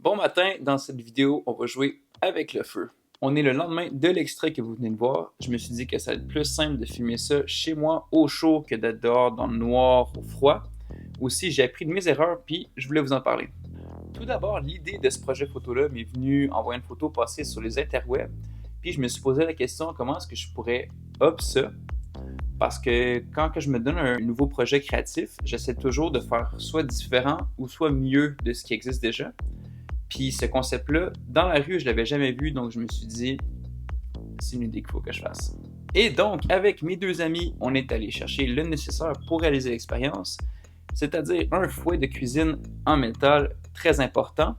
Bon matin, dans cette vidéo, on va jouer avec le feu. On est le lendemain de l'extrait que vous venez de voir. Je me suis dit que ça va être plus simple de filmer ça chez moi au chaud que d'être dehors dans le noir au froid. Aussi, j'ai appris de mes erreurs puis je voulais vous en parler. Tout d'abord, l'idée de ce projet photo-là m'est venue en voyant une photo passer sur les interwebs. Puis je me suis posé la question comment est-ce que je pourrais up ça. Parce que quand je me donne un nouveau projet créatif, j'essaie toujours de faire soit différent ou soit mieux de ce qui existe déjà. Puis ce concept-là, dans la rue, je l'avais jamais vu, donc je me suis dit, c'est une idée qu'il faut que je fasse. Et donc, avec mes deux amis, on est allé chercher le nécessaire pour réaliser l'expérience, c'est-à-dire un fouet de cuisine en métal très important,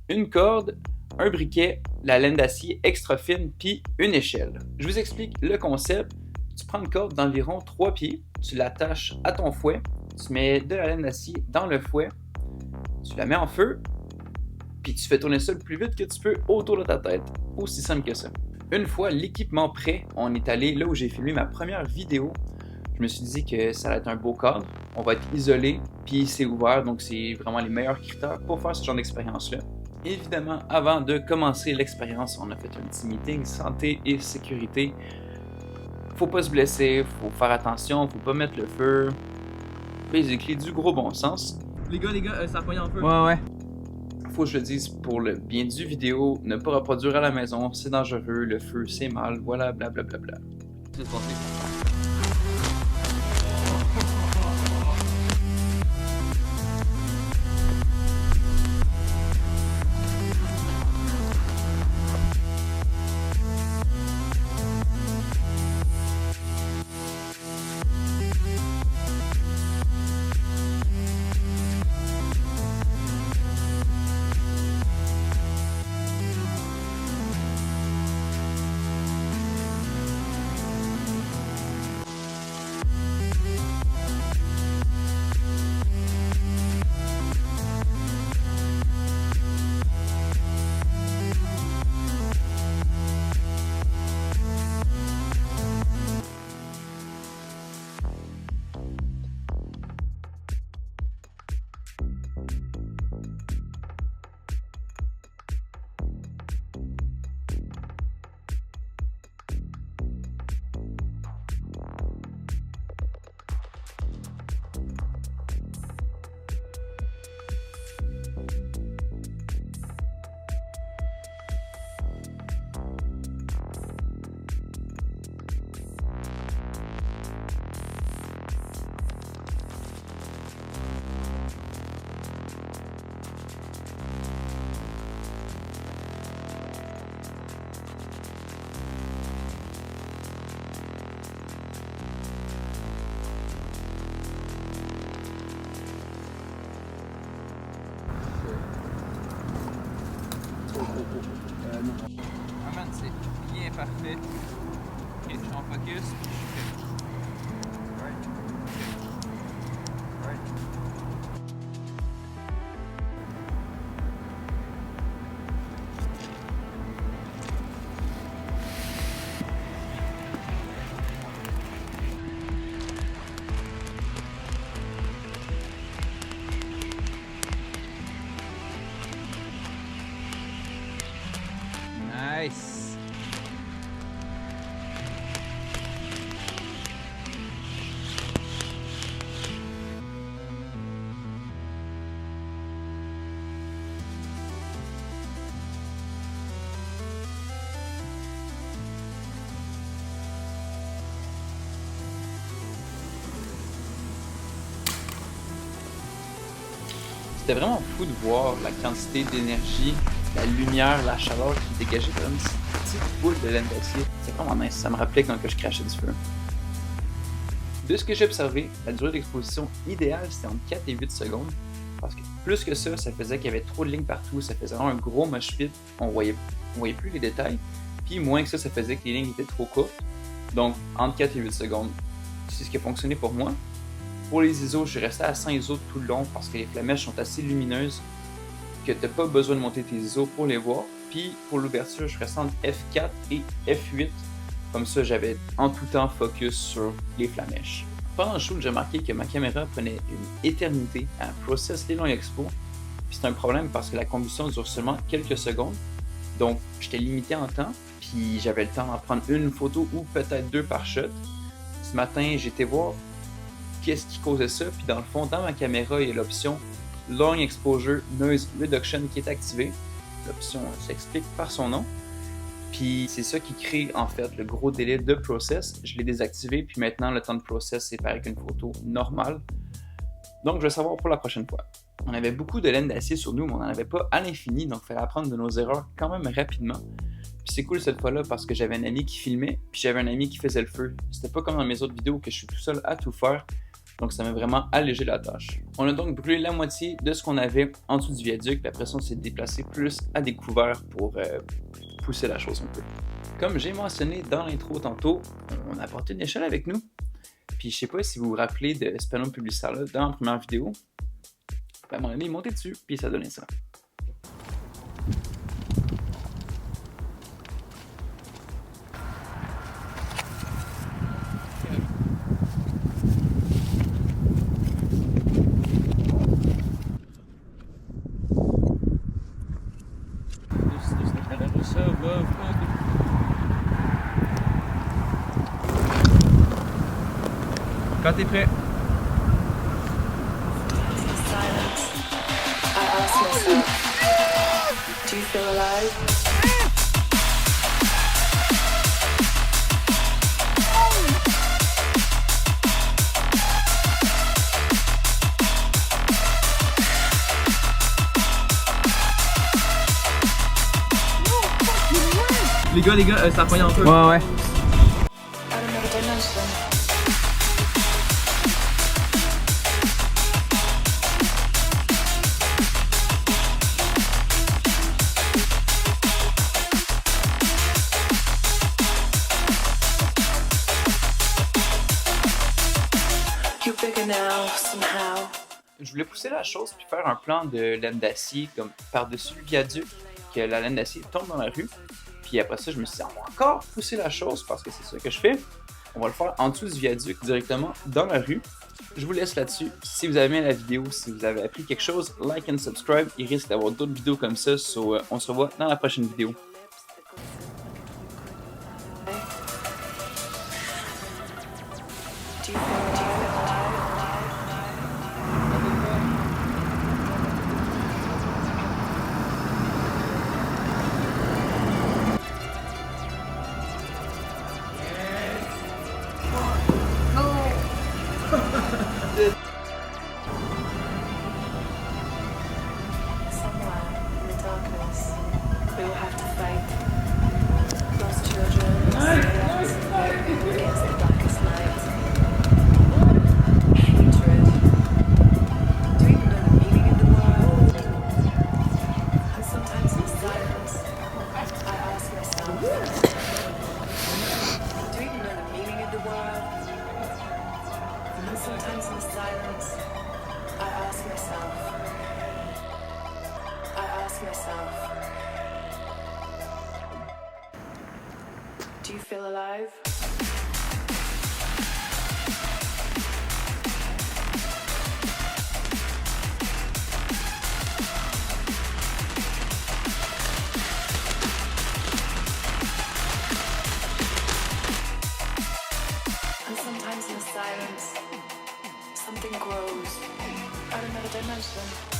une corde, un briquet, la laine d'acier extra fine, puis une échelle. Je vous explique le concept. Tu prends une corde d'environ 3 pieds, tu l'attaches à ton fouet, tu mets de la laine d'acier dans le fouet, tu la mets en feu, puis tu fais tourner ça le plus vite que tu peux autour de ta tête. Aussi simple que ça. Une fois l'équipement prêt, on est allé là où j'ai filmé ma première vidéo. Je me suis dit que ça allait être un beau cadre, on va être isolé, puis c'est ouvert, donc c'est vraiment les meilleurs critères pour faire ce genre d'expérience-là. Évidemment, avant de commencer l'expérience, on a fait un petit meeting santé et sécurité. Faut pas se blesser, faut faire attention, faut pas mettre le feu. Basically, du gros bon sens. Les gars, ça a pogné en feu. Ouais. Faut que je le dise pour le bien du vidéo, ne pas reproduire à la maison, c'est dangereux, le feu c'est mal, voilà, blablabla. C'est passé. Ah man, c'est bien parfait. Ok, je suis en focus. Right. Right. Nice. C'était vraiment fou de voir la quantité d'énergie, la lumière, la chaleur qui dégageait comme une petite boule de laine d'acier. C'est vraiment nice, ça me rappelait quand je crachais du feu. De ce que j'ai observé, la durée d'exposition idéale c'était entre 4 et 8 secondes. Parce que plus que ça faisait qu'il y avait trop de lignes partout, ça faisait vraiment un gros mosh pit, on voyait plus les détails. Puis moins que ça faisait que les lignes étaient trop courtes. Donc entre 4 et 8 secondes, c'est ce qui a fonctionné pour moi. Pour les ISO, je suis resté à 100 ISO tout le long parce que les flamèches sont assez lumineuses que tu n'as pas besoin de monter tes ISO pour les voir. Puis pour l'ouverture, je restais entre F4 et F8. Comme ça, j'avais en tout temps focus sur les flamèches. Pendant le shoot, j'ai remarqué que ma caméra prenait une éternité à process les longs expos. Puis c'est un problème parce que la combustion dure seulement quelques secondes. Donc, j'étais limité en temps, puis j'avais le temps d'en prendre une photo ou peut-être deux par shot. Ce matin, j'ai été voir qu'est-ce qui causait ça, puis dans le fond, dans ma caméra, il y a l'option Long Exposure Noise Reduction qui est activée. L'option s'explique par son nom. Puis c'est ça qui crée en fait le gros délai de process. Je l'ai désactivé, puis maintenant le temps de process c'est pareil qu'une photo normale. Donc je vais savoir pour la prochaine fois. On avait beaucoup de laine d'acier sur nous, mais on n'en avait pas à l'infini, donc il fallait apprendre de nos erreurs quand même rapidement. Puis c'est cool cette fois-là parce que j'avais un ami qui filmait, puis j'avais un ami qui faisait le feu. C'était pas comme dans mes autres vidéos que je suis tout seul à tout faire, donc ça m'a vraiment allégé la tâche. On a donc brûlé la moitié de ce qu'on avait en dessous du viaduc, puis après ça on s'est déplacé plus à découvert pour pousser la chose un peu. Comme j'ai mentionné dans l'intro tantôt, on a apporté une échelle avec nous. Puis je sais pas si vous vous rappelez de ce panneau publicitaire-là dans la première vidéo. Ben, mon ami est monté dessus, puis ça donnait ça. Quand t'es prêt. I ask myself, do you feel alive? Les gars, ça pogne un peu. Ouais. Out of another dimension. You're bigger now, somehow. Je voulais pousser la chose puis faire un plan de laine d'acier comme par-dessus le viaduc, que la laine d'acier tombe dans la rue. Puis après ça, je me suis dit, on va encore pousser la chose parce que c'est ça que je fais. On va le faire en dessous du viaduc, directement dans la rue. Je vous laisse là-dessus. Si vous avez aimé la vidéo, si vous avez appris quelque chose, like and subscribe. Il risque d'avoir d'autres vidéos comme ça. On se revoit dans la prochaine vidéo. Do you feel alive? Somewhere in the darkness, we will have to fight. Lost children, sailors, against the blackest night. Hatred. Do we even know the meaning of the word? And sometimes in silence, I ask myself, do we even know the meaning of the word? And sometimes in silence, I ask myself, do you feel alive? And sometimes in the silence, something grows out of another dimension.